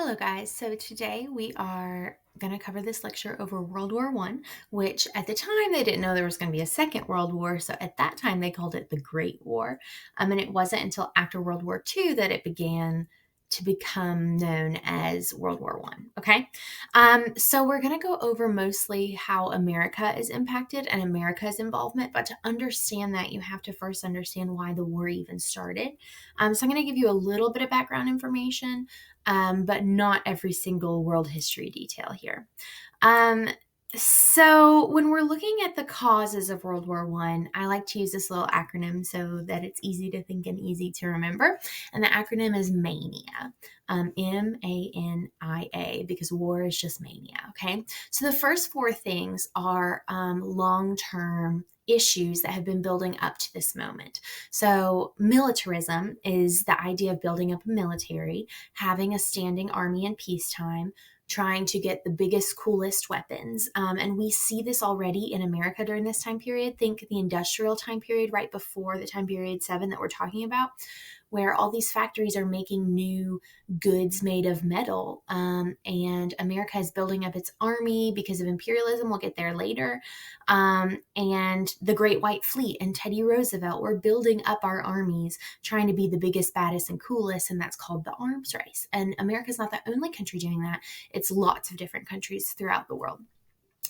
Hello guys, so today we are going to cover this lecture over World War One, which at the time they didn't know there was going to be a second World War, so at that time they called it the Great War. And it wasn't until after World War Two that it began to become known as World War One. Okay, so we're going to go over mostly how America is impacted and America's involvement, but to understand that, you have to first understand why the war even started. So I'm going to give you a little bit of background information, but not every single world history detail here. Um, so when we're looking at the causes of World War One, I like to use this little acronym so that it's easy to think and easy to remember. And the acronym is MANIA, MANIA, because war is just mania. Okay. So the first four things are long-term issues that have been building up to this moment. So militarism is the idea of building up a military, having a standing army in peacetime, trying to get the biggest, coolest weapons. And we see this already in America during this time period. Think the industrial time period right before the time period 7 that we're talking about, where all these factories are making new goods made of metal. And America is building up its army because of imperialism. We'll get there later. And the Great White Fleet and Teddy Roosevelt were building up our armies, trying to be the biggest, baddest, and coolest. And that's called the arms race. And America's not the only country doing that. It's lots of different countries throughout the world.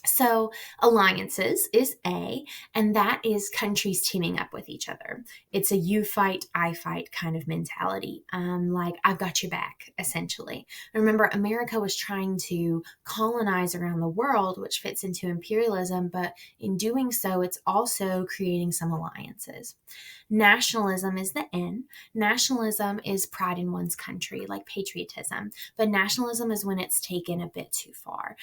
So alliances is A, and that is countries teaming up with each other. It's a you fight, I fight kind of mentality. Like I've got your back, essentially. Remember, America was trying to colonize around the world, which fits into imperialism, but in doing so, it's also creating some alliances. Nationalism is the N. Nationalism is pride in one's country, like patriotism, but nationalism is when it's taken a bit too far.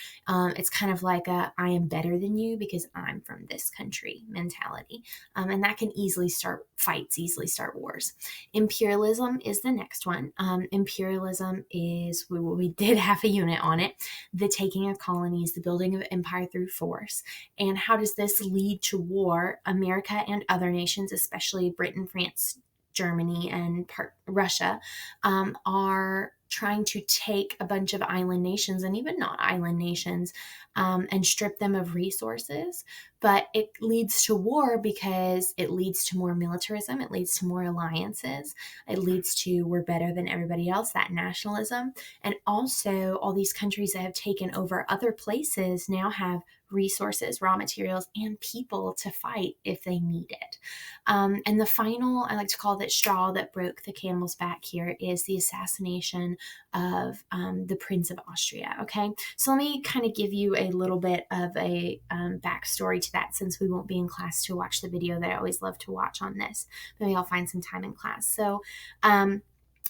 It's kind of like a I am better than you because I'm from this country mentality. And that can easily start fights, easily start wars. Imperialism is the next one. Imperialism is, we did have a unit on it, the taking of colonies, the building of empire through force. And how does this lead to war? America and other nations, especially Britain, France, Germany, and Russia, are trying to take a bunch of island nations and even not island nations and strip them of resources. But it leads to war because it leads to more militarism. It leads to more alliances. It leads to we're better than everybody else, that nationalism. And also all these countries that have taken over other places now have resources, raw materials, and people to fight if they need it. And the final, I like to call it straw that broke the camel's back here, is the assassination of the Prince of Austria. Okay, so let me kind of give you a little bit of a backstory to that, since we won't be in class to watch the video that I always love to watch on this. Maybe I'll find some time in class. So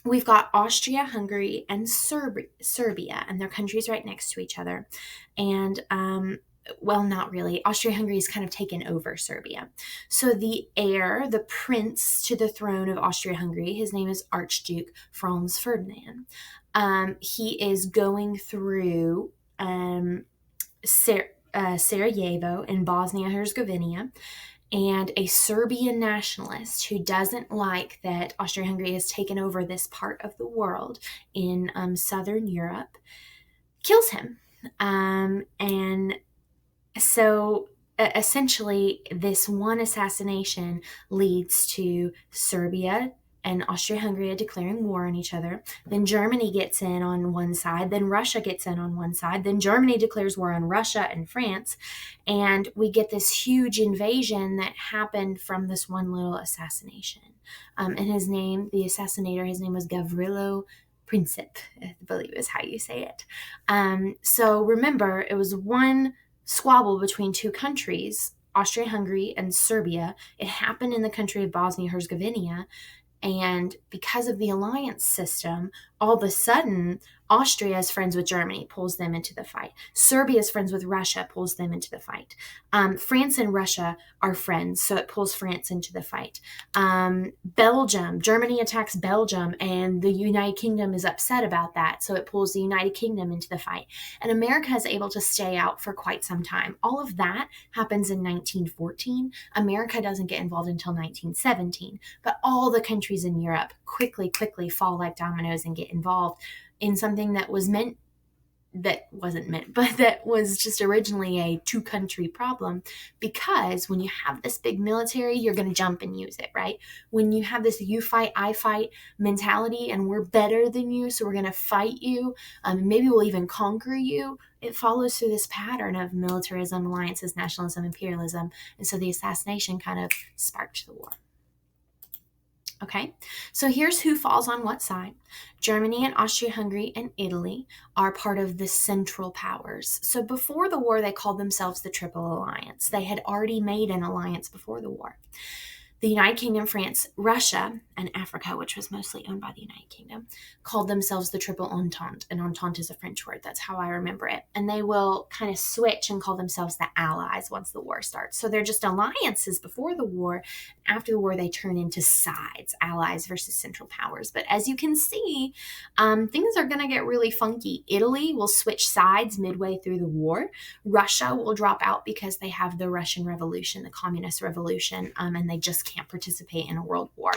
we've got Austria, Hungary, and Serbia, and they're countries right next to each other. And well, not really. Austria-Hungary has kind of taken over Serbia. So the heir, the prince to the throne of Austria-Hungary, his name is Archduke Franz Ferdinand. He is going through Sarajevo in Bosnia-Herzegovina, and a Serbian nationalist who doesn't like that Austria-Hungary has taken over this part of the world in southern Europe kills him. And so essentially, this one assassination leads to Serbia and Austria-Hungary declaring war on each other. Then Germany gets in on one side. Then Russia gets in on one side. Then Germany declares war on Russia and France. And we get this huge invasion that happened from this one little assassination. And his name, the assassinator, his name was Gavrilo Princip, I believe is how you say it. So remember, it was one squabble between two countries, Austria-Hungary and Serbia. It happened in the country of Bosnia-Herzegovina. And because of the alliance system, all of a sudden, Austria is friends with Germany, pulls them into the fight. Serbia is friends with Russia, pulls them into the fight. France and Russia are friends, so it pulls France into the fight. Belgium, Germany attacks Belgium, and the United Kingdom is upset about that, so it pulls the United Kingdom into the fight. And America is able to stay out for quite some time. All of that happens in 1914. America doesn't get involved until 1917, but all the countries in Europe quickly fall like dominoes and get get involved in something that wasn't meant, but that was just originally a two-country problem. Because when you have this big military, you're going to jump and use it, right? When you have this you fight, I fight mentality, and we're better than you, so we're going to fight you, maybe we'll even conquer you, it follows through this pattern of militarism, alliances, nationalism, imperialism. And so the assassination kind of sparked the war. Okay, so here's who falls on what side. Germany and Austria-Hungary and Italy are part of the Central Powers. So before the war, they called themselves the Triple Alliance. They had already made an alliance before the war. The United Kingdom, France, Russia, and Africa, which was mostly owned by the United Kingdom, called themselves the Triple Entente. And Entente is a French word. That's how I remember it. And they will kind of switch and call themselves the Allies once the war starts. So they're just alliances before the war. After the war, they turn into sides, Allies versus Central Powers. But as you can see, things are going to get really funky. Italy will switch sides midway through the war. Russia will drop out because they have the Russian Revolution, the Communist Revolution, and they just can't participate in a world war.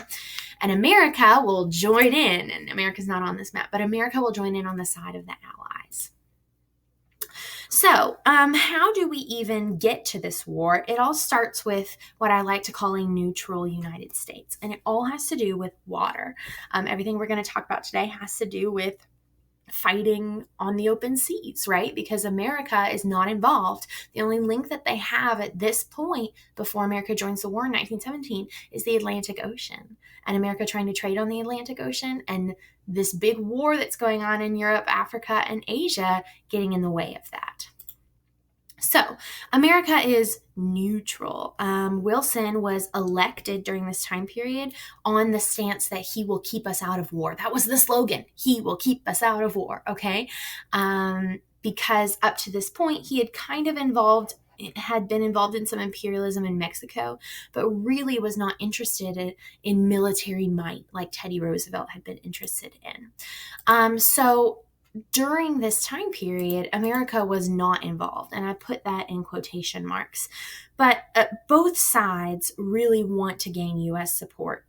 And America will join in, and America's not on this map, but America will join in on the side of the Allies. So, how do we even get to this war? It all starts with what I like to call a neutral United States, and it all has to do with water. Everything we're going to talk about today has to do with fighting on the open seas, right? Because America is not involved. The only link that they have at this point before America joins the war in 1917 is the Atlantic Ocean, and America trying to trade on the Atlantic Ocean, and this big war that's going on in Europe, Africa, and Asia getting in the way of that. So America is neutral. Wilson was elected during this time period on the stance that he will keep us out of war. That was the slogan. He will keep us out of war. Okay. Because up to this point, he had been involved in some imperialism in Mexico, but really was not interested in military might like Teddy Roosevelt had been interested in. So during this time period, America was not involved, and I put that in quotation marks. But both sides really want to gain U.S. support.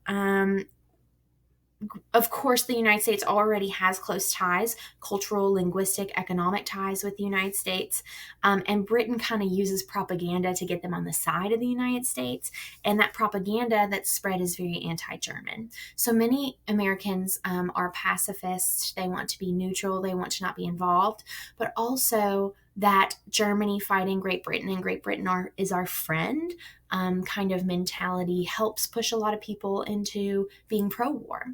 Of course, the United States already has close ties, cultural, linguistic, economic ties with the United States. And Britain kind of uses propaganda to get them on the side of the United States. And that propaganda that's spread is very anti-German. So many Americans are pacifists. They want to be neutral. They want to not be involved. But also that Germany fighting Great Britain and Great Britain is our friend kind of mentality helps push a lot of people into being pro-war.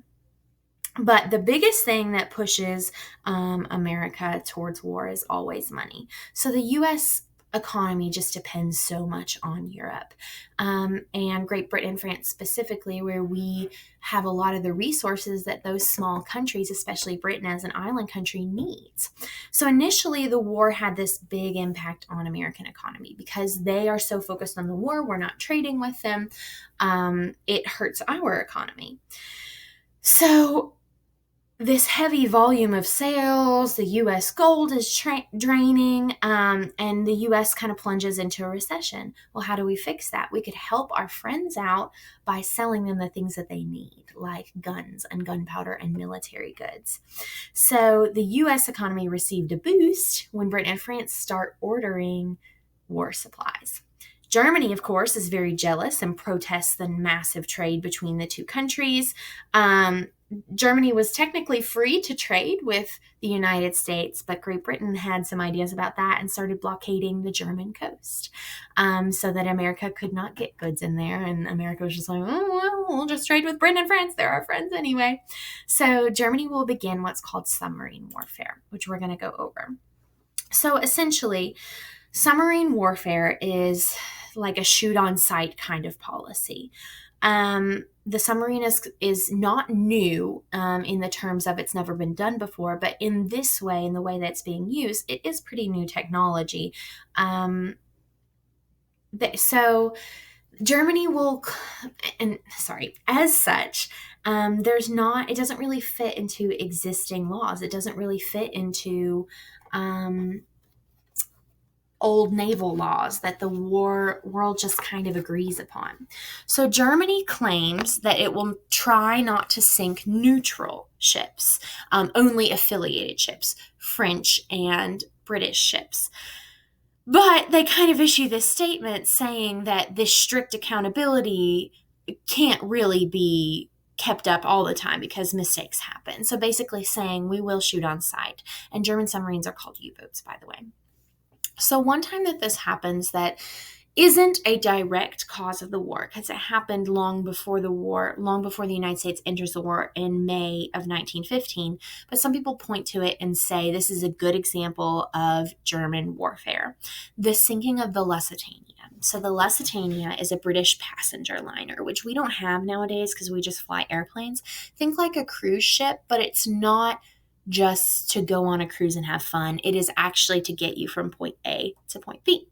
But the biggest thing that pushes America towards war is always money. So the U.S. economy just depends so much on Europe and Great Britain and France specifically, where we have a lot of the resources that those small countries, especially Britain as an island country, needs. So initially, the war had this big impact on American economy because they are so focused on the war. We're not trading with them. It hurts our economy. So this heavy volume of sales, the U.S. gold is draining, and the U.S. kind of plunges into a recession. Well, how do we fix that? We could help our friends out by selling them the things that they need, like guns and gunpowder and military goods. So the U.S. economy received a boost when Britain and France start ordering war supplies. Germany, of course, is very jealous and protests the massive trade between the two countries. Germany was technically free to trade with the United States, but Great Britain had some ideas about that and started blockading the German coast so that America could not get goods in there. And America was just like, oh, well, we'll just trade with Britain and France. They're our friends anyway. So Germany will begin what's called submarine warfare, which we're going to go over. So essentially, submarine warfare is like a shoot-on-sight kind of policy. The submarine is not new in the terms of it's never been done before, but in this way, in the way that it's being used, it is pretty new technology. So Germany will, as such, it doesn't really fit into existing laws. It doesn't really fit into old naval laws that the war world just kind of agrees upon. So Germany claims that it will try not to sink neutral ships, only affiliated ships, French and British ships. But they kind of issue this statement saying that this strict accountability can't really be kept up all the time because mistakes happen. So basically saying we will shoot on sight. And German submarines are called U-boats, by the way. So one time that this happens that isn't a direct cause of the war, because it happened long before the war, long before the United States enters the war in May of 1915. But some people point to it and say this is a good example of German warfare. The sinking of the Lusitania. So the Lusitania is a British passenger liner, which we don't have nowadays because we just fly airplanes. Think like a cruise ship, but it's not just to go on a cruise and have fun. It is actually to get you from point A to point B.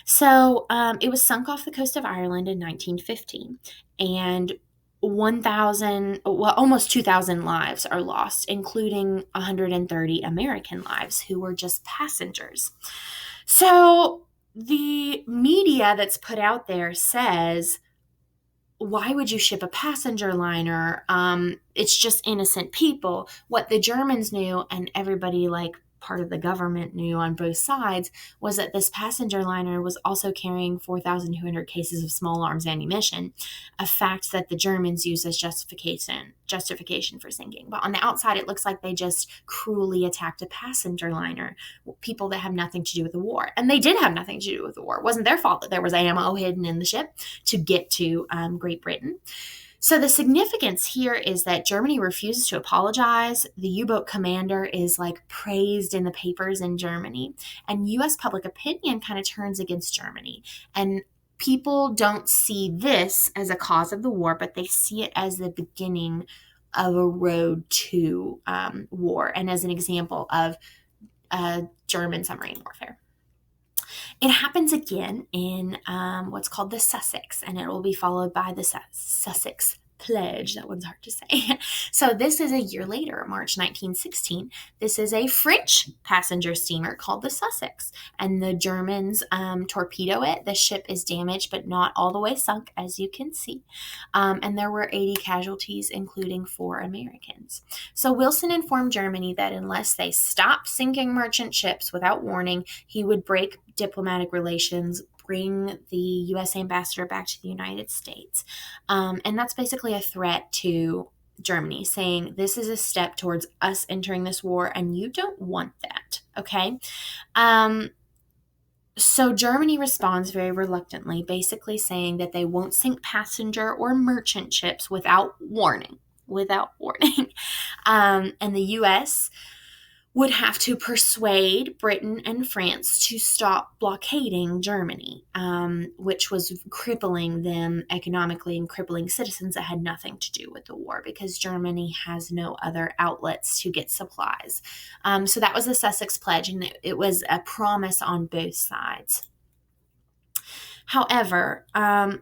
So it was sunk off the coast of Ireland in 1915, and 1,000, well, almost 2,000 lives are lost, including 130 American lives who were just passengers. So the media that's put out there says, why would you ship a passenger liner? It's just innocent people. What the Germans knew, and everybody like part of the government knew on both sides, was that this passenger liner was also carrying 4,200 cases of small arms ammunition, a fact that the Germans use as justification for sinking. But on the outside, it looks like they just cruelly attacked a passenger liner, people that have nothing to do with the war. And they did have nothing to do with the war. It wasn't their fault that there was ammo hidden in the ship to get to Great Britain. So the significance here is that Germany refuses to apologize. The U-boat commander is like praised in the papers in Germany, and U.S. public opinion kind of turns against Germany. And people don't see this as a cause of the war, but they see it as the beginning of a road to war and as an example of German submarine warfare. It happens again in what's called the Sussex, and it will be followed by the Sussex Pledge. That one's hard to say. So this is a year later, March 1916. This is a French passenger steamer called the Sussex, and the Germans torpedo it. The ship is damaged, but not all the way sunk, as you can see. And there were 80 casualties, including 4 Americans. So Wilson informed Germany that unless they stopped sinking merchant ships without warning, he would break diplomatic relations, bring the U.S. ambassador back to the United States. And that's basically a threat to Germany, saying this is a step towards us entering this war, and you don't want that, okay? So Germany responds very reluctantly, basically saying that they won't sink passenger or merchant ships without warning. And the U.S. would have to persuade Britain and France to stop blockading Germany, which was crippling them economically and crippling citizens that had nothing to do with the war because Germany has no other outlets to get supplies. So that was the Sussex Pledge, and it was a promise on both sides. However,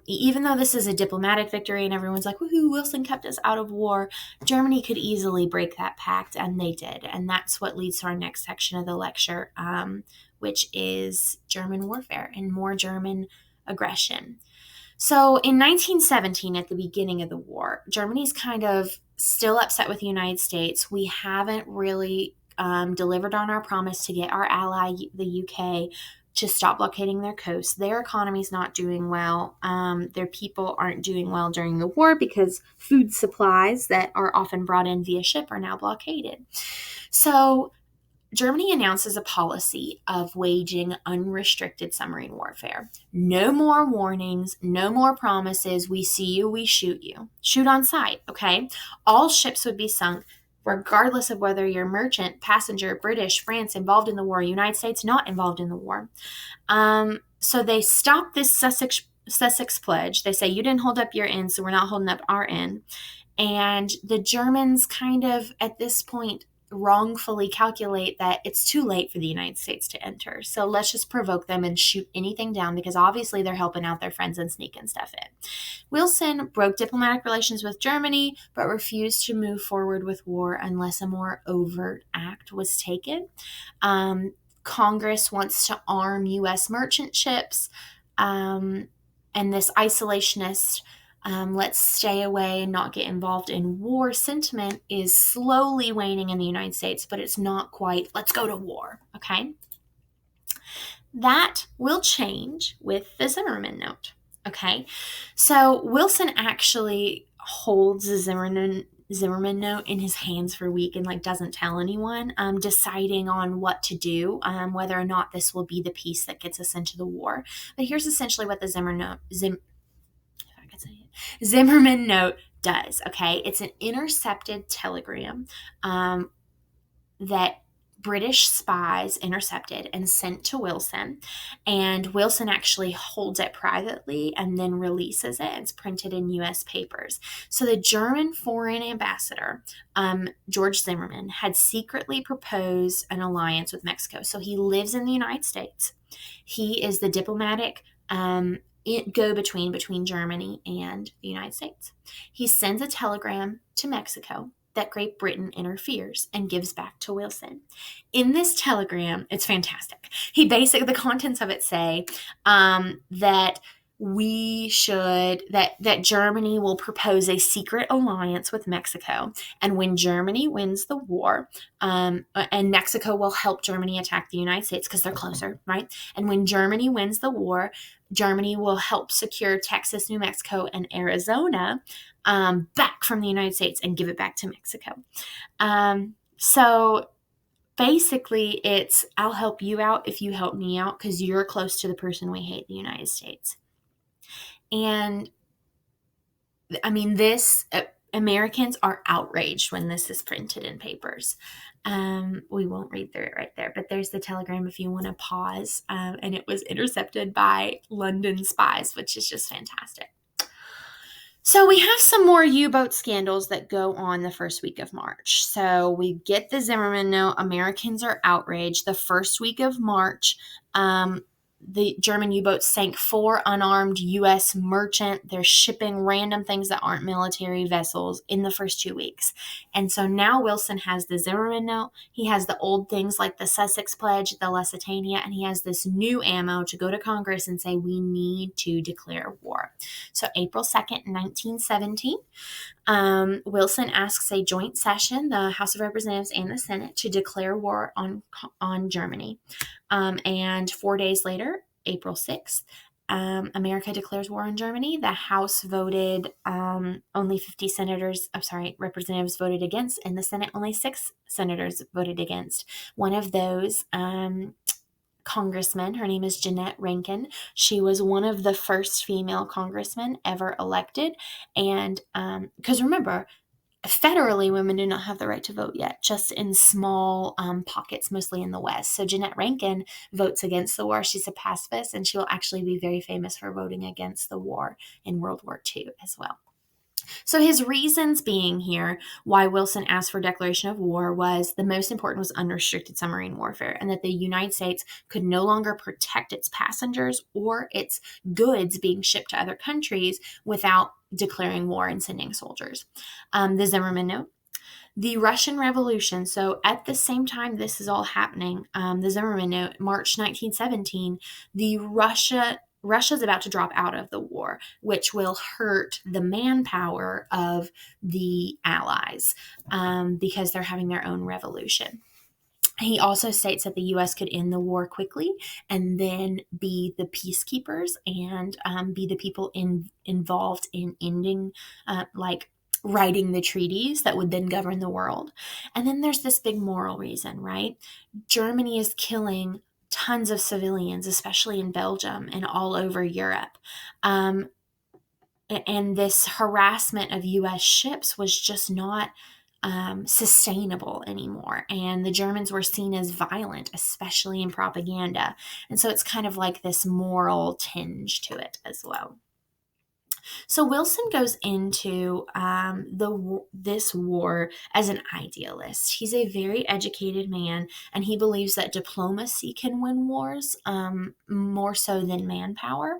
even though this is a diplomatic victory and everyone's like, woohoo, Wilson kept us out of war, Germany could easily break that pact, and they did. And that's what leads to our next section of the lecture, which is German warfare and more German aggression. So in 1917, at the beginning of the war, Germany's kind of still upset with the United States. We haven't really delivered on our promise to get our ally, the UK, to stop blockading their coast. Their economy's not doing well. Their people aren't doing well during the war because food supplies that are often brought in via ship are now blockaded. So Germany announces a policy of waging unrestricted submarine warfare. No more warnings, no more promises. We see you, we shoot you. Shoot on sight, okay? All ships would be sunk, regardless of whether you're merchant, passenger, British, France, involved in the war, United States, not involved in the war. So they stopped this Sussex Pledge. They say, you didn't hold up your end, so we're not holding up our end. And the Germans kind of, at this point, wrongfully calculate that it's too late for the United States to enter. So let's just provoke them and shoot anything down because obviously they're helping out their friends and sneaking stuff in. Wilson broke diplomatic relations with Germany, but refused to move forward with war unless a more overt act was taken. Congress wants to arm U.S. merchant ships, and this isolationist, let's stay away and not get involved in war sentiment is slowly waning in the United States, but it's not quite, let's go to war, okay? That will change with the Zimmerman note, okay? So Wilson actually holds the Zimmerman note in his hands for a week and doesn't tell anyone, deciding on what to do, whether or not this will be the piece that gets us into the war. But here's essentially what the Zimmerman note does, okay? It's an intercepted telegram that British spies intercepted and sent to Wilson, and Wilson actually holds it privately and then releases it. It's printed in U.S. papers. So the German foreign ambassador, George Zimmerman, had secretly proposed an alliance with Mexico. So he lives in the United States. He is the diplomatic go-between between Germany and the United States. He sends a telegram to Mexico that Great Britain interferes and gives back to Wilson. In this telegram, it's fantastic. The contents of it say that that Germany will propose a secret alliance with Mexico, and when Germany wins the war, and Mexico will help Germany attack the United States because they're closer, right? And when Germany wins the war, Germany will help secure Texas, New Mexico, and Arizona back from the United States and give it back to Mexico. So basically it's, I'll help you out if you help me out because you're close to the person we hate, the United States. And I mean, Americans are outraged when this is printed in papers. We won't read through it right there, but there's the telegram if you want to pause. And it was intercepted by London spies, which is just fantastic. So we have some more U-boat scandals that go on the first week of March. So we get the Zimmerman note. Americans are outraged. The first week of March, the German U-boats sank 4 unarmed U.S. merchant. They're shipping random things that aren't military vessels in the first 2 weeks. And so now Wilson has the Zimmerman note. He has the old things like the Sussex Pledge, the Lusitania, and he has this new ammo to go to Congress and say, we need to declare war. So April 2nd, 1917, Wilson asks a joint session, the House of Representatives and the Senate, to declare war on Germany. And 4 days later, April 6th, America declares war on Germany. The House voted, only 50 representatives voted against, and the Senate, only 6 senators voted against. One of those congressmen, her name is Jeanette Rankin. She was one of the first female congressmen ever elected. And because remember, federally, women do not have the right to vote yet, just in small pockets, mostly in the West. So Jeanette Rankin votes against the war. She's a pacifist, and she will actually be very famous for voting against the war in World War II as well. So his reasons being here why Wilson asked for declaration of war was the most important was unrestricted submarine warfare, and that the United States could no longer protect its passengers or its goods being shipped to other countries without declaring war and sending soldiers. The Zimmerman note. The Russian Revolution. So at the same time this is all happening, the Zimmerman note, March 1917, Russia's about to drop out of the war, which will hurt the manpower of the Allies because they're having their own revolution. He also states that the U.S. could end the war quickly and then be the peacekeepers and be the people involved in ending, writing the treaties that would then govern the world. And then there's this big moral reason, right? Germany is killing tons of civilians, especially in Belgium and all over Europe. And this harassment of U.S. ships was just not sustainable anymore. And the Germans were seen as violent, especially in propaganda. And so it's kind of like this moral tinge to it as well. So Wilson goes into this war as an idealist. He's a very educated man, and he believes that diplomacy can win wars more so than manpower.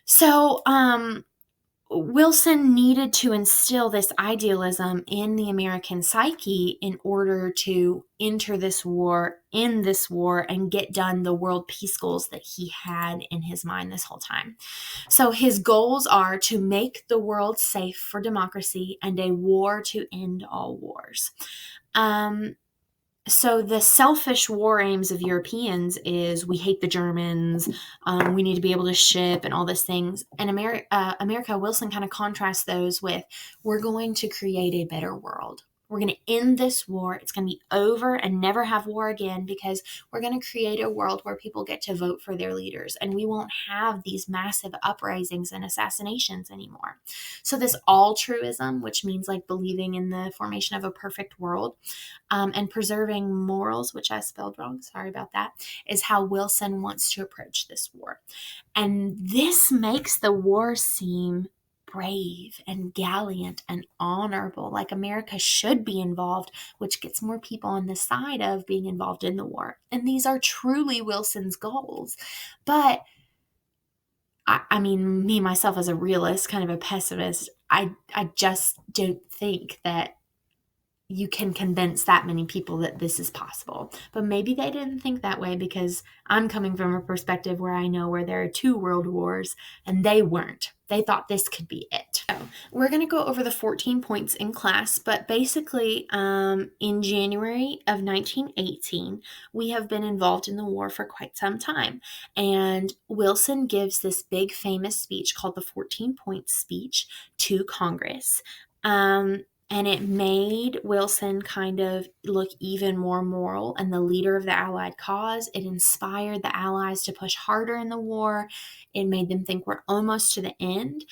So Wilson needed to instill this idealism in the American psyche in order to enter this war, end this war, and get done the world peace goals that he had in his mind this whole time. So his goals are to make the world safe for democracy and a war to end all wars. So the selfish war aims of Europeans is we hate the Germans, we need to be able to ship and all these things. And America, Wilson kind of contrasts those with, we're going to create a better world. We're going to end this war. It's going to be over and never have war again, because we're going to create a world where people get to vote for their leaders, and we won't have these massive uprisings and assassinations anymore. So this altruism, which means like believing in the formation of a perfect world, and preserving morals, which I spelled wrong, sorry about that, is how Wilson wants to approach this war. And this makes the war seem brave and gallant and honorable, like America should be involved, which gets more people on the side of being involved in the war. And these are truly Wilson's goals. But I mean, me, myself, as a realist, kind of a pessimist, I just don't think that you can convince that many people that this is possible. But maybe they didn't think that way, because I'm coming from a perspective where I know where there are 2 world wars and they weren't. They thought this could be it. So we're going to go over the 14 points in class, but basically in January of 1918, we have been involved in the war for quite some time. And Wilson gives this big famous speech called the 14 Points Speech to Congress. And it made Wilson kind of look even more moral and the leader of the Allied cause. It inspired the Allies to push harder in the war. It made them think we're almost to the end.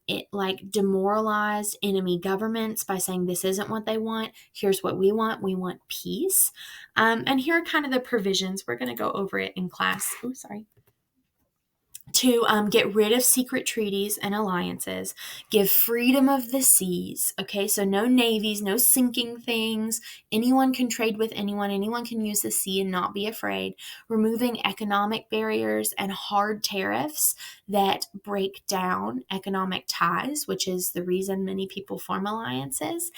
It like demoralized enemy governments by saying this isn't what they want. Here's what we want. We want peace. And here are kind of the provisions. We're going to go over it in class. Oh, sorry. To get rid of secret treaties and alliances, give freedom of the seas. Okay, so no navies, no sinking things. Anyone can trade with anyone. Anyone can use the sea and not be afraid. Removing economic barriers and hard tariffs that break down economic ties, which is the reason many people form alliances.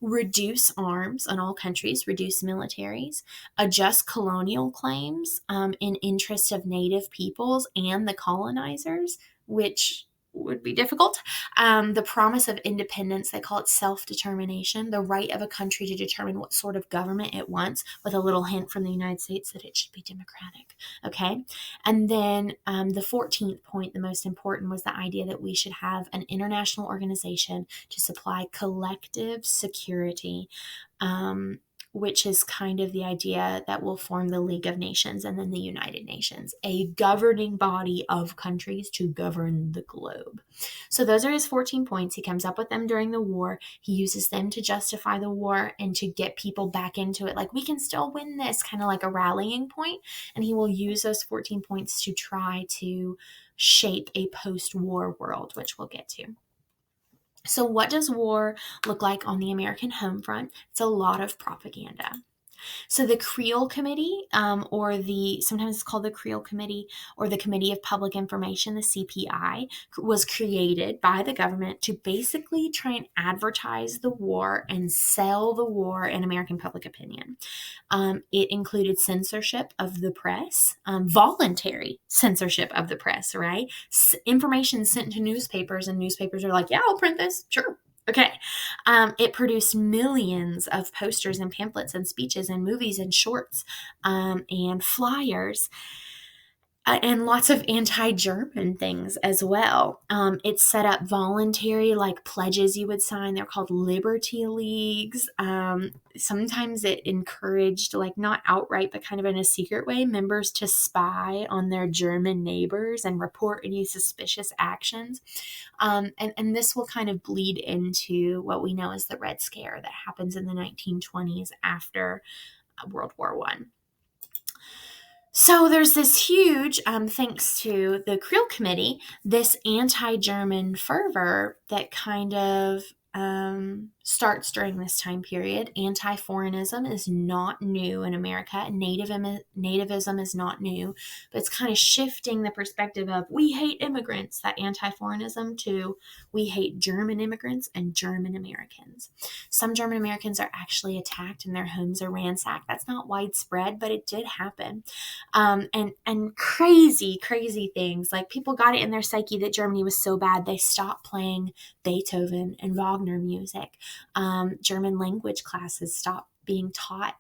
Reduce arms on all countries, reduce militaries, adjust colonial claims in interest of native peoples and the colonizers, which would be difficult. The promise of independence, they call it self-determination, the right of a country to determine what sort of government it wants, with a little hint from the United States that it should be democratic. Okay. And then the 14th point, the most important, was the idea that we should have an international organization to supply collective security, which is kind of the idea that will form the League of Nations and then the United Nations, a governing body of countries to govern the globe. So those are his 14 points. He comes up with them during the war. He uses them to justify the war and to get people back into it. Like, we can still win this, kind of like a rallying point. And he will use those 14 points to try to shape a post-war world, which we'll get to. So what does war look like on the American home front? It's a lot of propaganda. So the Creel Committee, sometimes it's called the Creel Committee or the Committee of Public Information, the CPI, was created by the government to basically try and advertise the war and sell the war in American public opinion. It included censorship of the press, voluntary censorship of the press, right? Information sent to newspapers, and newspapers are like, yeah, I'll print this, sure. Okay. It produced millions of posters and pamphlets and speeches and movies and shorts and flyers. And lots of anti-German things as well. It set up voluntary, like, pledges you would sign. They're called Liberty Leagues. Sometimes it encouraged, like, not outright, but kind of in a secret way, members to spy on their German neighbors and report any suspicious actions. And this will kind of bleed into what we know as the Red Scare that happens in the 1920s after World War I. So there's this huge, thanks to the Creel Committee, this anti-German fervor that kind of starts during this time period. Anti-foreignism is not new in America. Nativism is not new, but it's kind of shifting the perspective of we hate immigrants, that anti-foreignism, to we hate German immigrants and German Americans. Some German Americans are actually attacked and their homes are ransacked. That's not widespread, but it did happen. And crazy things, like people got it in their psyche that Germany was so bad they stopped playing Beethoven and Wagner music. German language classes stopped being taught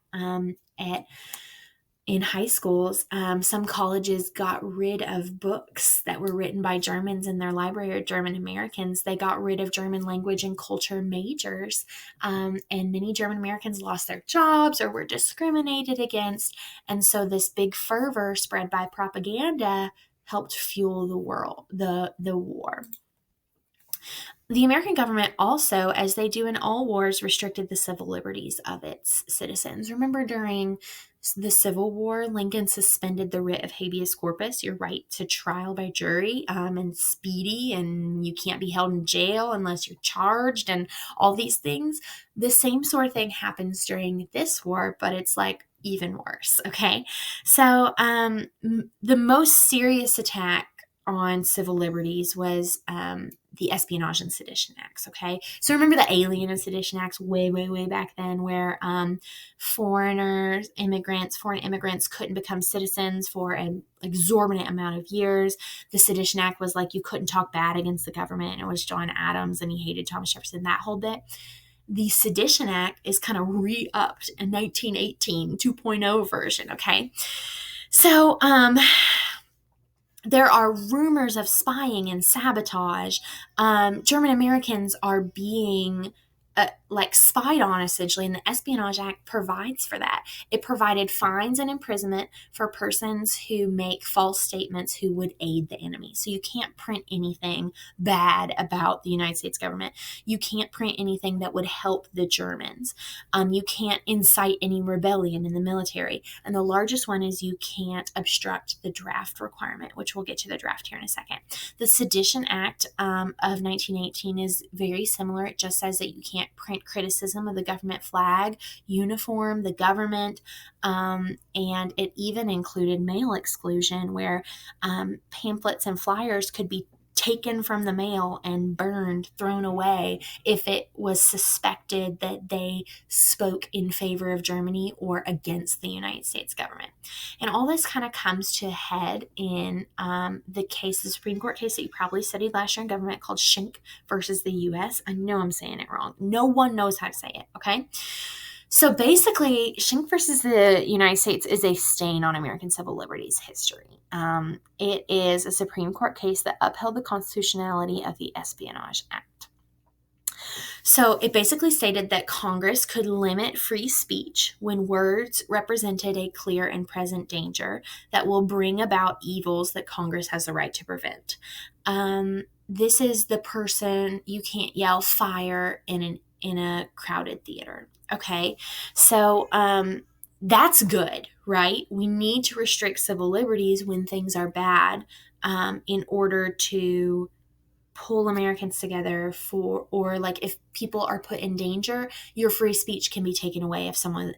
in high schools. Some colleges got rid of books that were written by Germans in their library or German Americans. They got rid of German language and culture majors. And many German Americans lost their jobs or were discriminated against. And so this big fervor spread by propaganda helped fuel the war. The American government also, as they do in all wars, restricted the civil liberties of its citizens. Remember, during the Civil War, Lincoln suspended the writ of habeas corpus, your right to trial by jury, and speedy, and you can't be held in jail unless you're charged, and all these things. The same sort of thing happens during this war, but it's like even worse, okay? So the most serious attack on civil liberties was the Espionage and Sedition Acts, okay? So remember the Alien and Sedition Acts way back then, where foreign immigrants couldn't become citizens for an exorbitant amount of years. The Sedition Act was like you couldn't talk bad against the government. It was John Adams and he hated Thomas Jefferson, that whole bit. The Sedition Act is kind of re-upped in 1918, 2.0 version, okay? So, there are rumors of spying and sabotage. German Americans are being spied on, essentially, and the Espionage Act provides for that. It provided fines and imprisonment for persons who make false statements who would aid the enemy. So you can't print anything bad about the United States government. You can't print anything that would help the Germans. You can't incite any rebellion in the military. And the largest one is you can't obstruct the draft requirement, which we'll get to the draft here in a second. The Sedition Act of 1918 is very similar. It just says that you can't print criticism of the government flag, uniform, the government, and it even included mail exclusion, where pamphlets and flyers could be taken from the mail and burned, thrown away, if it was suspected that they spoke in favor of Germany or against the United States government. And all this kind of comes to a head in the Supreme Court case that you probably studied last year in government called Schenck versus the U.S. I know I'm saying it wrong. No one knows how to say it, okay? So basically, Schenck versus the United States is a stain on American civil liberties history. It is a Supreme Court case that upheld the constitutionality of the Espionage Act. So it basically stated that Congress could limit free speech when words represented a clear and present danger that will bring about evils that Congress has the right to prevent. This is the person, you can't yell fire in a crowded theater. Okay, so that's good, right? We need to restrict civil liberties when things are bad in order to pull Americans together or like if people are put in danger, your free speech can be taken away if someone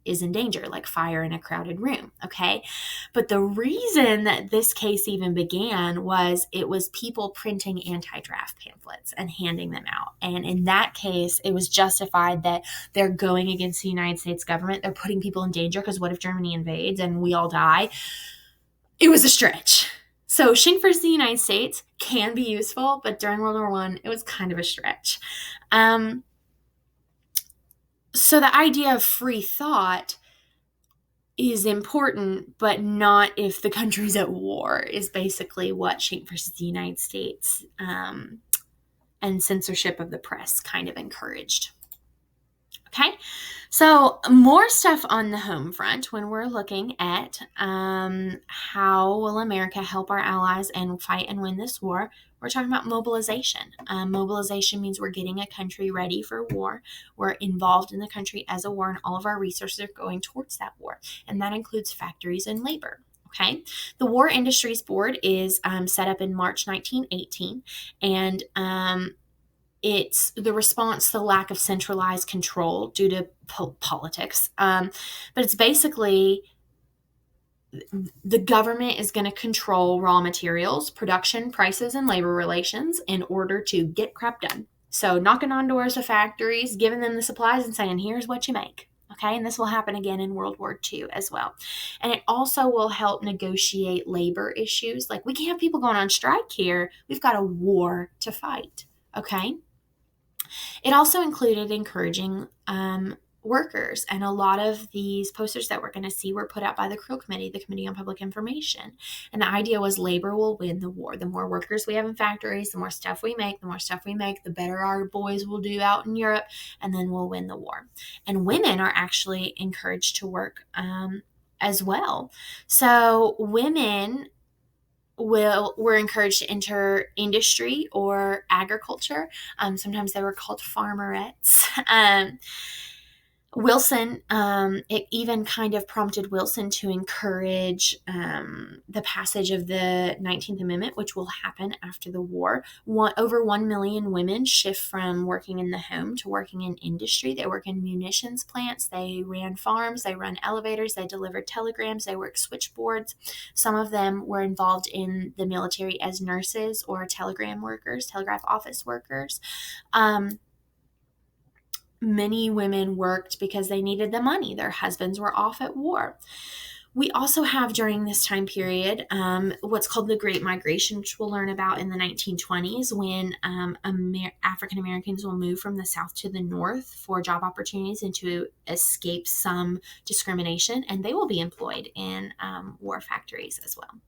is in danger, like fire in a crowded room, okay? But the reason that this case even began was it was people printing anti-draft pamphlets and handing them out. And in that case, it was justified that they're going against the United States government. They're putting people in danger because what if Germany invades and we all die? It was a stretch. So Schenck versus the United States can be useful, but during World War I, it was kind of a stretch. So the idea of free thought is important, but not if the country's at war, is basically what Schenck versus the United States and censorship of the press kind of encouraged. Okay, so more stuff on the home front when we're looking at how will America help our allies and fight and win this war. We're talking about mobilization. Mobilization means we're getting a country ready for war. We're involved in the country as a war, and all of our resources are going towards that war. And that includes factories and labor. Okay, the War Industries Board is set up in March 1918, and it's the response to the lack of centralized control due to politics. But it's basically the government is going to control raw materials, production, prices, and labor relations in order to get crap done. So, knocking on doors of factories, giving them the supplies, and saying, here's what you make. Okay, and this will happen again in World War II as well. And it also will help negotiate labor issues. Like, we can't have people going on strike here. We've got a war to fight. Okay. It also included encouraging workers, and a lot of these posters that we're going to see were put out by the Creel Committee, the Committee on Public Information. And the idea was labor will win the war. The more workers we have in factories, the more stuff we make, the better our boys will do out in Europe, and then we'll win the war. And women are actually encouraged to work as well. So women were encouraged to enter industry or agriculture. Sometimes they were called farmerettes. Wilson, it even kind of prompted Wilson to encourage the passage of the 19th Amendment, which will happen after the war. Over 1 million women shift from working in the home to working in industry. They work in munitions plants, they ran farms, they run elevators, they delivered telegrams, they work switchboards. Some of them were involved in the military as nurses or telegraph office workers. Many women worked because they needed the money. Their husbands were off at war. We also have during this time period what's called the Great Migration, which we'll learn about in the 1920s, when African Americans will move from the South to the North for job opportunities and to escape some discrimination, and they will be employed in war factories as well.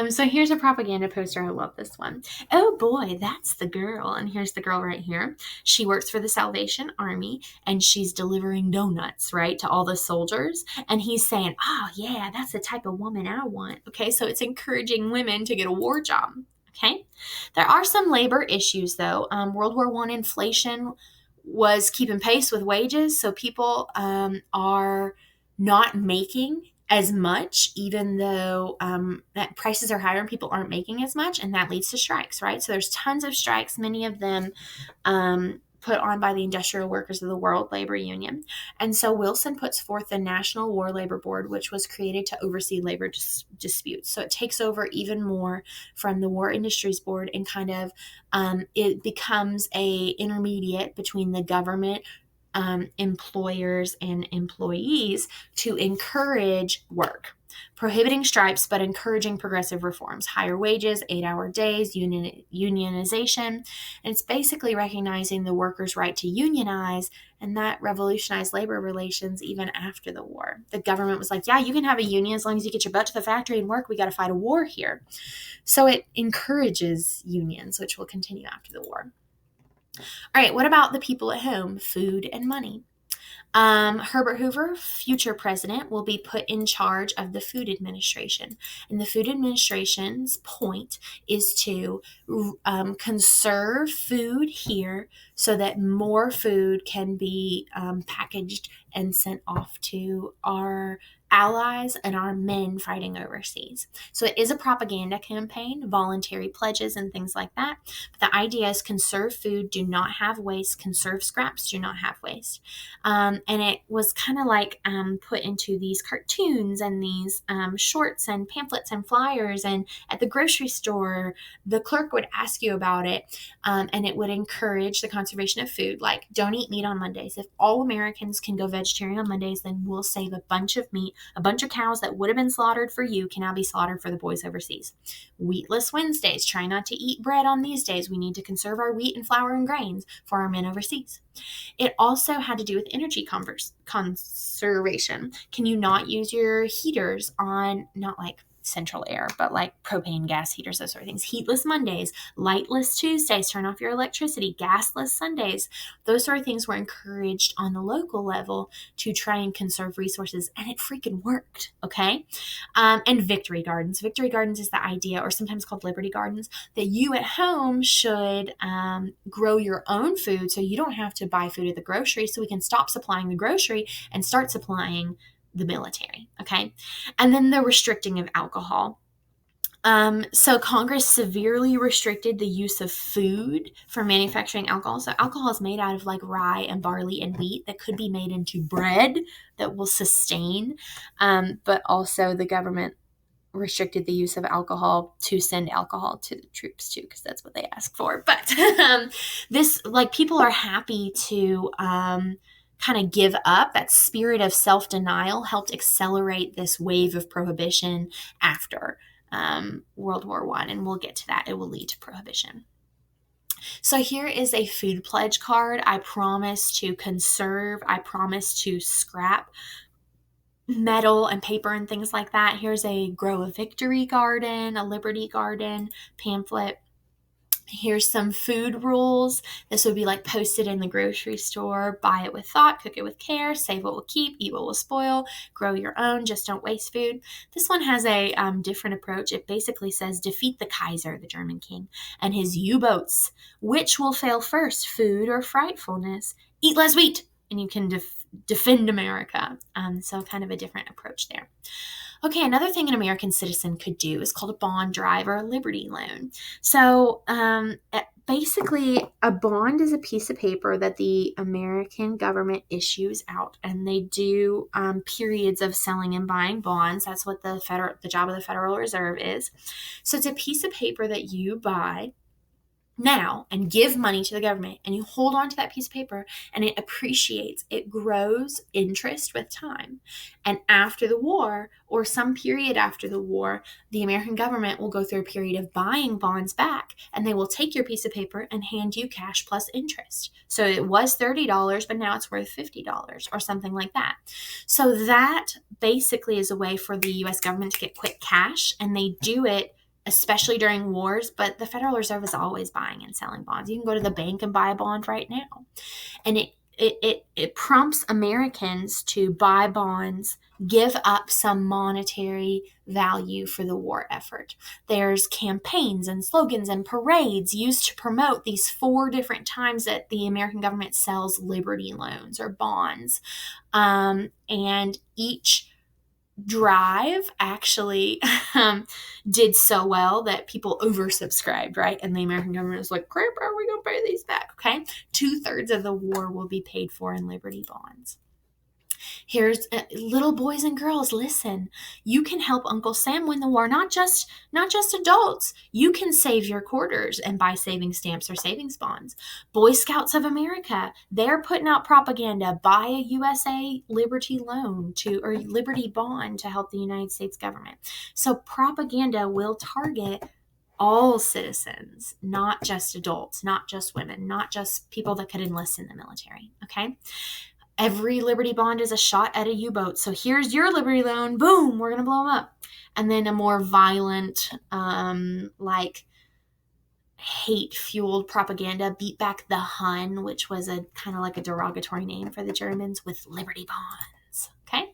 So here's a propaganda poster. I love this one. Oh boy, that's the girl. And here's the girl right here. She works for the Salvation Army, and she's delivering donuts, right, to all the soldiers. And he's saying, oh yeah, that's the type of woman I want. Okay, so it's encouraging women to get a war job. Okay, there are some labor issues though. World War I inflation was keeping pace with wages, so people are not making as much, even though that prices are higher and people aren't making as much, and that leads to strikes, right? So there's tons of strikes, many of them put on by the Industrial Workers of the World Labor Union. And so Wilson puts forth the National War Labor Board, which was created to oversee labor disputes. So it takes over even more from the War Industries Board, and kind of it becomes a intermediate between the government, employers, and employees to encourage work, prohibiting strikes but encouraging progressive reforms, higher wages, 8-hour days, unionization. And it's basically recognizing the workers' right to unionize, and that revolutionized labor relations even after the war. The government was like, yeah, you can have a union as long as you get your butt to the factory and work. We got to fight a war here. So it encourages unions, which will continue after the war. All right, what about the people at home? Food and money. Herbert Hoover, future president, will be put in charge of the Food Administration. And the Food Administration's point is to conserve food here so that more food can be packaged and sent off to our allies and our men fighting overseas. So it is a propaganda campaign, voluntary pledges and things like that. But the idea is conserve food, do not have waste, conserve scraps, do not have waste. And it was kind of like put into these cartoons and these shorts and pamphlets and flyers, and at the grocery store the clerk would ask you about it, and it would encourage the conservation of food, like don't eat meat on Mondays. If all Americans can go vegetarian on Mondays, then we'll save a bunch of meat. A bunch of cows that would have been slaughtered for you can now be slaughtered for the boys overseas. Wheatless Wednesdays, try not to eat bread on these days. We need to conserve our wheat and flour and grains for our men overseas. It also had to do with energy conservation. Can you not use your heaters on, not like central air, but like propane gas heaters, those sort of things? Heatless Mondays, lightless Tuesdays, turn off your electricity, gasless Sundays. Those sort of things were encouraged on the local level to try and conserve resources, and it freaking worked, okay? And victory gardens. Victory gardens is the idea, or sometimes called Liberty Gardens, that you at home should grow your own food so you don't have to buy food at the grocery, so we can stop supplying the grocery and start supplying the military, okay? And then the restricting of alcohol. So Congress severely restricted the use of food for manufacturing alcohol. So alcohol is made out of like rye and barley and wheat that could be made into bread that will sustain. But also the government restricted the use of alcohol to send alcohol to the troops too, because that's what they asked for. But this, like, people are happy to kind of give up. That spirit of self-denial helped accelerate this wave of prohibition after World War I, and we'll get to that. It will lead to prohibition. So here is a food pledge card. I promise to conserve. I promise to scrap metal and paper and things like that. Here's a Grow a Victory garden, a Liberty garden pamphlet. Here's some food rules. This would be like posted in the grocery store. Buy it with thought, cook it with care, save what will keep, eat what will spoil, grow your own, just don't waste food. This one has a different approach. It basically says defeat the Kaiser, the German king, and his U-boats. Which will fail first, food or frightfulness? Eat less wheat, and you can defend America. So kind of a different approach there. Okay, another thing an American citizen could do is called a bond drive or a liberty loan. So basically, a bond is a piece of paper that the American government issues out, and they do periods of selling and buying bonds. That's what the job of the Federal Reserve is. So it's a piece of paper that you buy now and give money to the government, and you hold on to that piece of paper, and it appreciates. It grows interest with time. And after the war, or some period after the war, the American government will go through a period of buying bonds back, and they will take your piece of paper and hand you cash plus interest. So it was $30, but now it's worth $50 or something like that. So that basically is a way for the U.S. government to get quick cash, and they do it especially during wars, but the Federal Reserve is always buying and selling bonds. You can go to the bank and buy a bond right now. And it prompts Americans to buy bonds, give up some monetary value for the war effort. There's campaigns and slogans and parades used to promote these 4 different times that the American government sells liberty loans or bonds. And each drive actually did so well that people oversubscribed, right? And the American government was like, crap, are we going to pay these back? Okay. 2/3 of the war will be paid for in Liberty bonds. Here's little boys and girls, listen. You can help Uncle Sam win the war, not just adults. You can save your quarters and buy savings stamps or savings bonds. Boy Scouts of America, they're putting out propaganda. Buy a USA Liberty loan or Liberty bond to help the United States government. So propaganda will target all citizens, not just adults, not just women, not just people that could enlist in the military. Okay. Every Liberty bond is a shot at a U-boat. So here's your Liberty loan. Boom, we're going to blow them up. And then a more violent, like hate-fueled propaganda, beat back the Hun, which was a kind of like a derogatory name for the Germans, with Liberty bonds. Okay.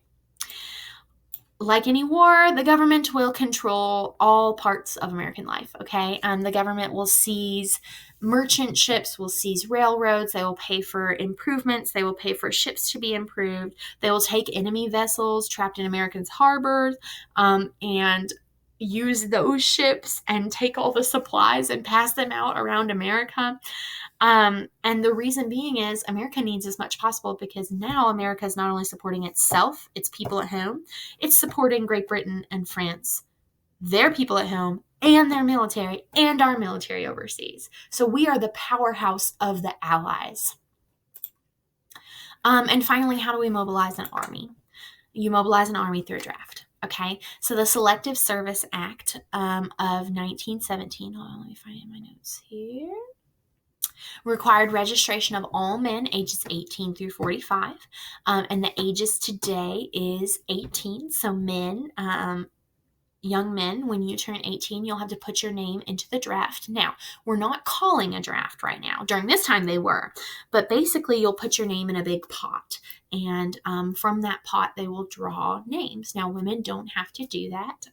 Like any war, the government will control all parts of American life, okay? The government will seize merchant ships, will seize railroads, they will pay for improvements, they will pay for ships to be improved, they will take enemy vessels trapped in Americans' harbors, and use those ships and take all the supplies and pass them out around America. And the reason being is America needs as much possible, because now America is not only supporting itself, its people at home, it's supporting Great Britain and France, their people at home, and their military, and our military overseas. So we are the powerhouse of the Allies. And finally, how do we mobilize an army? You mobilize an army through a draft. Okay, so the Selective Service Act of 1917, hold on, let me find my notes here, required registration of all men ages 18 through 45, and the ages today is 18. So men, young men, when you turn 18, you'll have to put your name into the draft. Now, we're not calling a draft right now. During this time, they were. But basically, you'll put your name in a big pot. And from that pot, they will draw names. Now, women don't have to do that.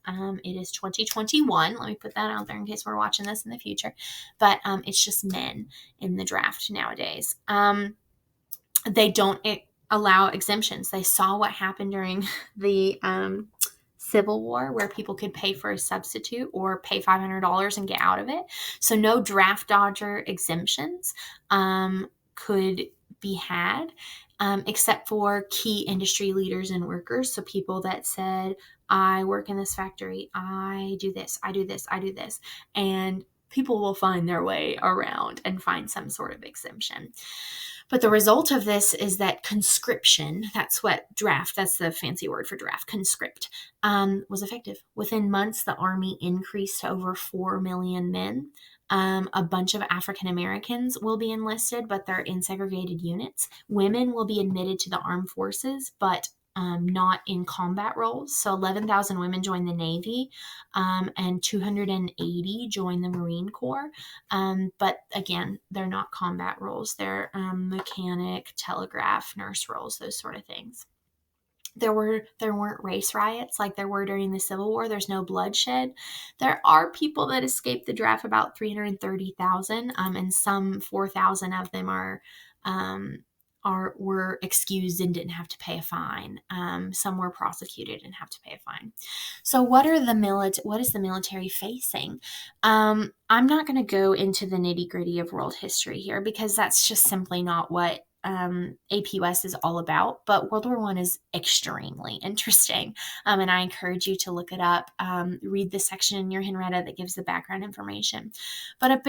It is 2021. Let me put that out there in case we're watching this in the future. But it's just men in the draft nowadays. They don't allow exemptions. They saw what happened during the Civil War where people could pay for a substitute or pay $500 and get out of it. So no draft dodger exemptions could be had, except for key industry leaders and workers. So people that said, I work in this factory, I do this, I do this, I do this. And people will find their way around and find some sort of exemption. But the result of this is that conscription, that's the fancy word for draft, conscript, was effective. Within months, the Army increased to over 4 million men. A bunch of African Americans will be enlisted, but they're in segregated units. Women will be admitted to the armed forces, but not in combat roles. So 11,000 women joined the Navy, and 280 joined the Marine Corps. But again, they're not combat roles. They're mechanic, telegraph, nurse roles, those sort of things. There weren't race riots like there were during the Civil War. There's no bloodshed. There are people that escaped the draft, about 330,000, and some 4,000 of them were excused and didn't have to pay a fine. Some were prosecuted and have to pay a fine. So what is the military facing? I'm not going to go into the nitty-gritty of world history here because that's just simply not what APUS is all about, but World War I is extremely interesting, and I encourage you to look it up. Read the section in your Henrietta that gives the background information. But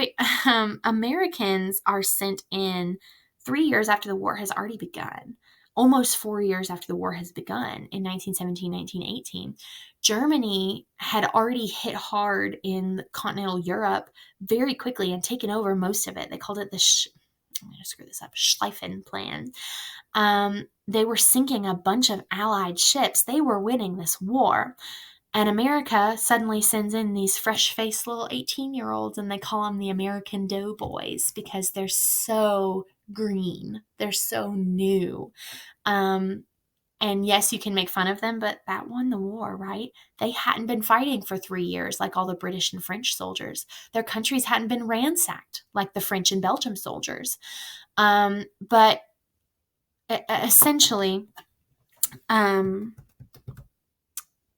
Americans are sent in 3 years after the war has already begun. Almost 4 years after the war has begun in 1917, 1918. Germany had already hit hard in continental Europe very quickly and taken over most of it. They called it I'm going to screw this up, Schlieffen Plan. They were sinking a bunch of Allied ships. They were winning this war. And America suddenly sends in these fresh-faced little 18-year-olds, and they call them the American Doughboys because they're so green. They're so new. And yes, you can make fun of them, but that won the war, right? They hadn't been fighting for 3 years like all the British and French soldiers. Their countries hadn't been ransacked like the French and Belgium soldiers. But essentially,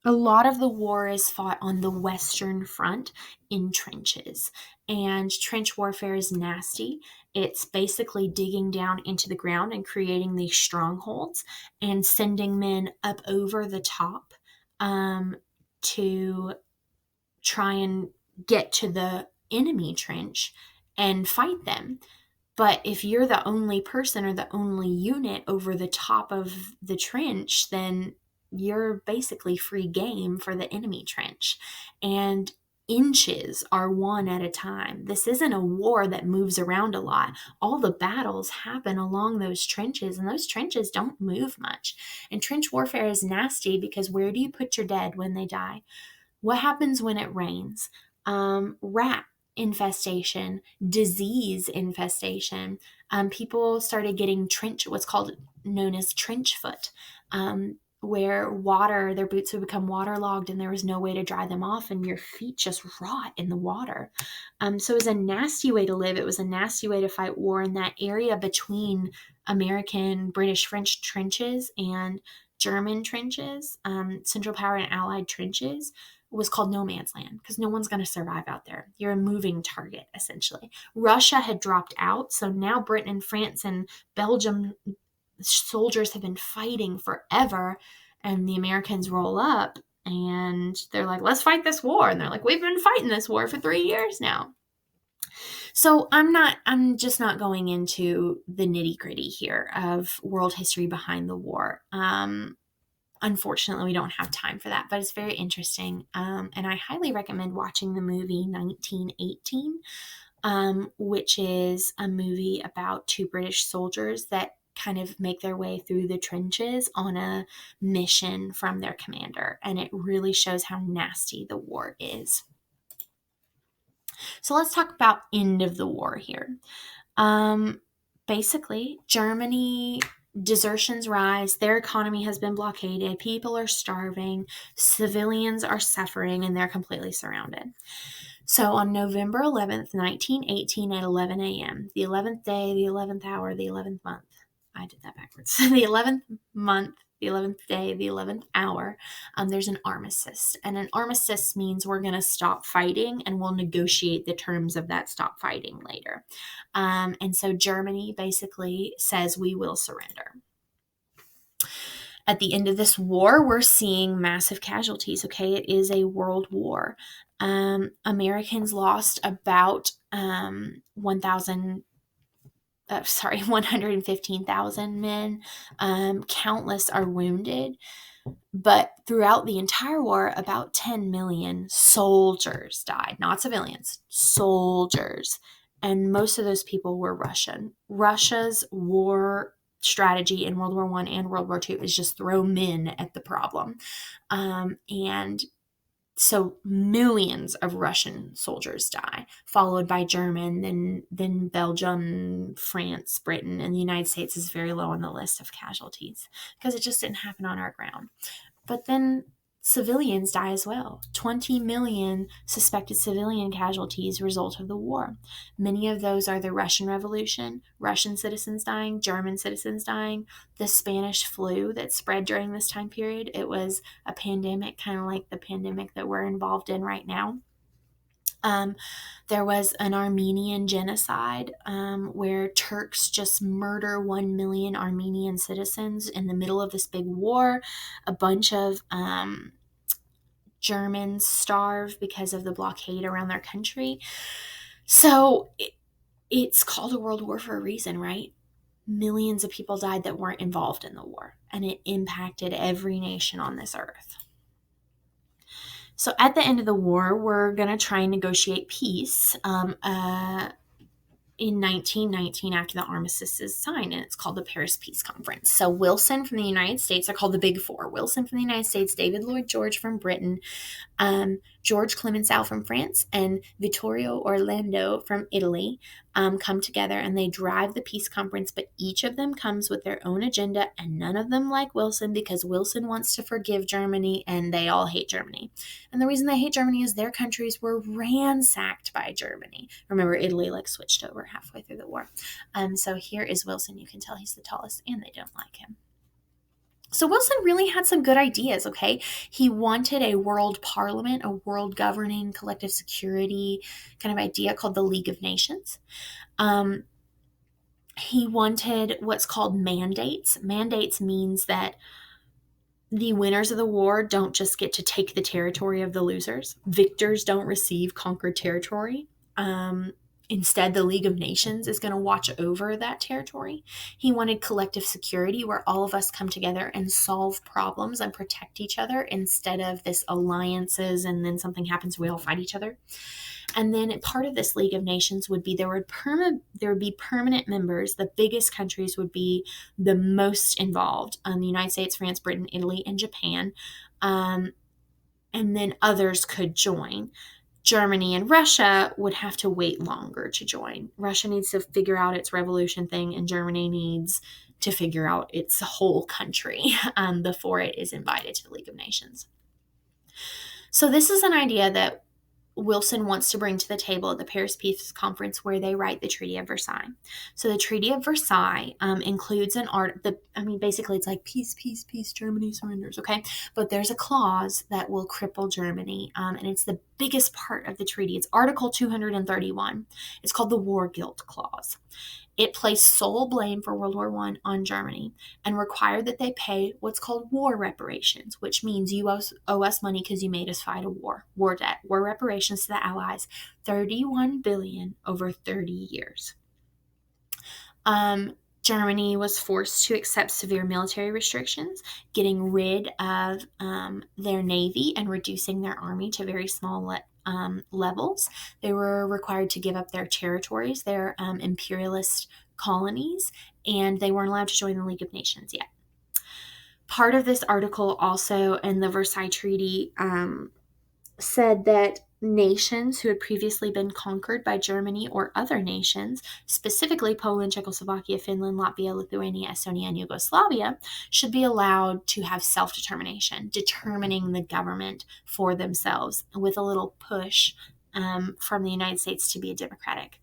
a lot of the war is fought on the Western Front in trenches, and trench warfare is nasty. It's basically digging down into the ground and creating these strongholds and sending men up over the top to try and get to the enemy trench and fight them. But if you're the only person or the only unit over the top of the trench, then you're basically free game for the enemy trench. And inches are won at a time. This isn't a war that moves around a lot. All the battles happen along those trenches, and those trenches don't move much. And trench warfare is nasty because where do you put your dead when they die? What happens when it rains? Rat infestation, disease infestation. People started getting what's known as trench foot, where their boots would become waterlogged and there was no way to dry them off and your feet just rot in the water. So it was a nasty way to live. It was a nasty way to fight war in that area between American, British, French trenches and German trenches, Central Power and Allied trenches. Was called no man's land because no one's going to survive out there. You're a moving target, essentially. Russia had dropped out, so now Britain and France and Belgium soldiers have been fighting forever, and the Americans roll up and they're like, let's fight this war. And they're like, we've been fighting this war for 3 years now. So I'm just not going into the nitty gritty here of world history behind the war. Unfortunately, we don't have time for that, but it's very interesting. And I highly recommend watching the movie 1918, which is a movie about two British soldiers that kind of make their way through the trenches on a mission from their commander. And it really shows how nasty the war is. So let's talk about end of the war here. Basically, Germany, desertions rise, their economy has been blockaded, people are starving, civilians are suffering, and they're completely surrounded. So on November 11th, 1918 at 11 a.m., the 11th day, the 11th hour, the 11th month, I did that backwards, the 11th month, the 11th day, the 11th hour, there's an armistice. And an armistice means we're going to stop fighting and we'll negotiate the terms of that stop fighting later. And so Germany basically says we will surrender. At the end of this war, we're seeing massive casualties. Okay, it is a world war. Americans lost about 115,000 men. Countless are wounded. But throughout the entire war, about 10 million soldiers died, not civilians, soldiers. And most of those people were Russian. Russia's war strategy in World War I and World War II is just throw men at the problem. And so millions of Russian soldiers die, followed by German, then Belgium, France, Britain, and the United States is very low on the list of casualties because it just didn't happen on our ground. But then civilians die as well. 20 million suspected civilian casualties result of the war. Many of those are the Russian Revolution, Russian citizens dying, German citizens dying, the Spanish flu that spread during this time period. It was a pandemic, kind of like the pandemic that we're involved in right now. There was an Armenian genocide where Turks just murder 1 million Armenian citizens in the middle of this big war. A bunch of Germans starve because of the blockade around their country. So it's called a world war for a reason, right? Millions of people died that weren't involved in the war, and it impacted every nation on this earth. So at the end of the war, we're going to try and negotiate peace in 1919 after the armistice is signed, and it's called the Paris Peace Conference. So Wilson from the United States, are called the Big Four. Wilson from the United States, David Lloyd George from Britain, George Clemenceau from France, and Vittorio Orlando from Italy come together and they drive the peace conference, but each of them comes with their own agenda, and none of them like Wilson because Wilson wants to forgive Germany and they all hate Germany. And the reason they hate Germany is their countries were ransacked by Germany. Remember, Italy switched over halfway through the war. So here is Wilson. You can tell he's the tallest and they don't like him. So Wilson really had some good ideas, okay? He wanted a world parliament, a world governing collective security kind of idea called the League of Nations. He wanted what's called mandates. Mandates means that the winners of the war don't just get to take the territory of the losers. Victors don't receive conquered territory. Instead, the League of Nations is going to watch over that territory. He wanted collective security where all of us come together and solve problems and protect each other instead of this alliances and then something happens, we all fight each other. And then part of this League of Nations would be there would be permanent members. The biggest countries would be the most involved: the United States, France, Britain, Italy, and Japan. And then others could join. Germany and Russia would have to wait longer to join. Russia needs to figure out its revolution thing, and Germany needs to figure out its whole country before it is invited to the League of Nations. So this is an idea that Wilson wants to bring to the table at the Paris Peace Conference where they write the Treaty of Versailles. So the Treaty of Versailles includes basically it's like peace, peace, peace, Germany surrenders, okay? But there's a clause that will cripple Germany, and it's the biggest part of the treaty. It's Article 231. It's called the War Guilt Clause. It placed sole blame for World War I on Germany and required that they pay what's called war reparations, which means you owe us money because you made us fight a war debt, war reparations to the Allies, $31 billion over 30 years. Germany was forced to accept severe military restrictions, getting rid of their navy and reducing their army to very small levels. They were required to give up their territories, their imperialist colonies, and they weren't allowed to join the League of Nations yet. Part of this article also in the Versailles Treaty said that nations who had previously been conquered by Germany or other nations, specifically Poland, Czechoslovakia, Finland, Latvia, Lithuania, Estonia, and Yugoslavia, should be allowed to have self-determination, determining the government for themselves with a little push from the United States to be a democratic.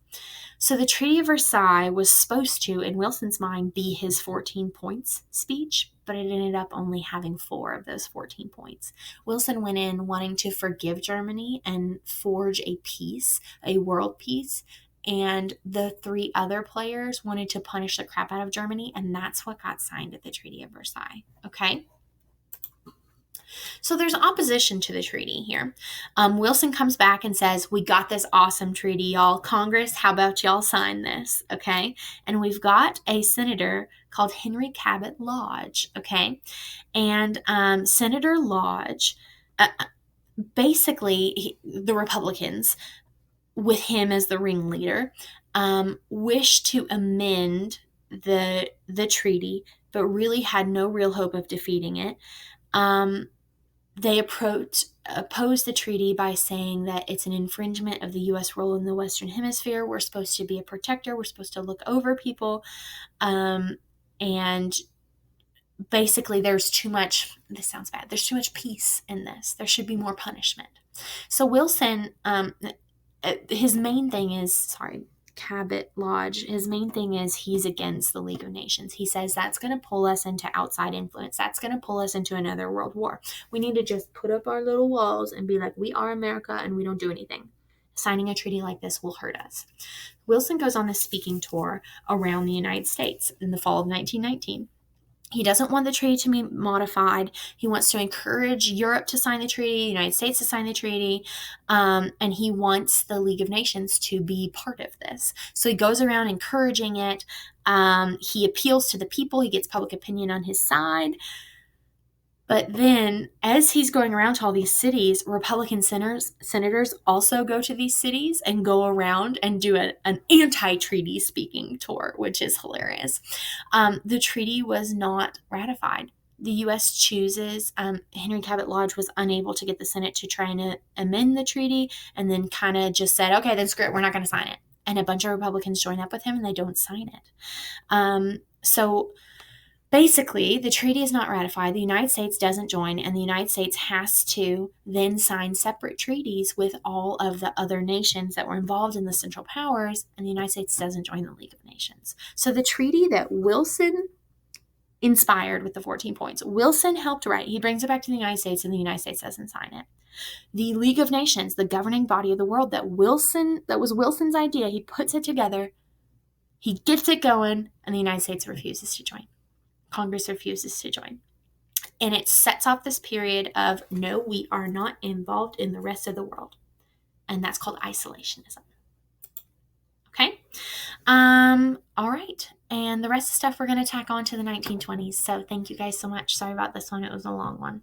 So the Treaty of Versailles was supposed to, in Wilson's mind, be his 14 points speech, but it ended up only having 4 of those 14 points. Wilson went in wanting to forgive Germany and forge a peace, a world peace. And the 3 other players wanted to punish the crap out of Germany, and that's what got signed at the Treaty of Versailles. Okay? So there's opposition to the treaty here. Wilson comes back and says, we got this awesome treaty, y'all. Congress, how about y'all sign this? Okay? And we've got a senator called Henry Cabot Lodge. Okay? And Senator Lodge, basically, the Republicans, with him as the ringleader, wished to amend the treaty, but really had no real hope of defeating it. They opposed the treaty by saying that it's an infringement of the U.S. role in the Western Hemisphere. We're supposed to be a protector. We're supposed to look over people. And basically, there's too much, this sounds bad, there's too much peace in this. There should be more punishment. So Wilson, his main thing is, Cabot Lodge, his main thing is he's against the League of Nations. He says that's going to pull us into outside influence. That's going to pull us into another world war. We need to just put up our little walls and be like, we are America and we don't do anything. Signing a treaty like this will hurt us. Wilson goes on this speaking tour around the United States in the fall of 1919. He doesn't want the treaty to be modified. He wants to encourage Europe to sign the treaty, the United States to sign the treaty, and he wants the League of Nations to be part of this. So he goes around encouraging it. He appeals to the people. He gets public opinion on his side. But then, as he's going around to all these cities, Republican senators also go to these cities and go around and do an anti-treaty speaking tour, which is hilarious. The treaty was not ratified. The U.S. chooses, Henry Cabot Lodge was unable to get the Senate to try and amend the treaty, and then kind of just said, okay, then screw it, we're not going to sign it. And a bunch of Republicans join up with him, and they don't sign it. So basically, the treaty is not ratified. The United States doesn't join, and the United States has to then sign separate treaties with all of the other nations that were involved in the Central Powers, and the United States doesn't join the League of Nations. So the treaty that Wilson inspired with the 14 points, Wilson helped write. He brings it back to the United States, and the United States doesn't sign it. The League of Nations, the governing body of the world that was Wilson's idea, he puts it together, he gets it going, and the United States refuses to join. Congress refuses to join. And it sets off this period of, no, we are not involved in the rest of the world. And that's called isolationism. Okay? All right. And the rest of the stuff we're going to tack on to the 1920s. So thank you guys so much. Sorry about this one. It was a long one.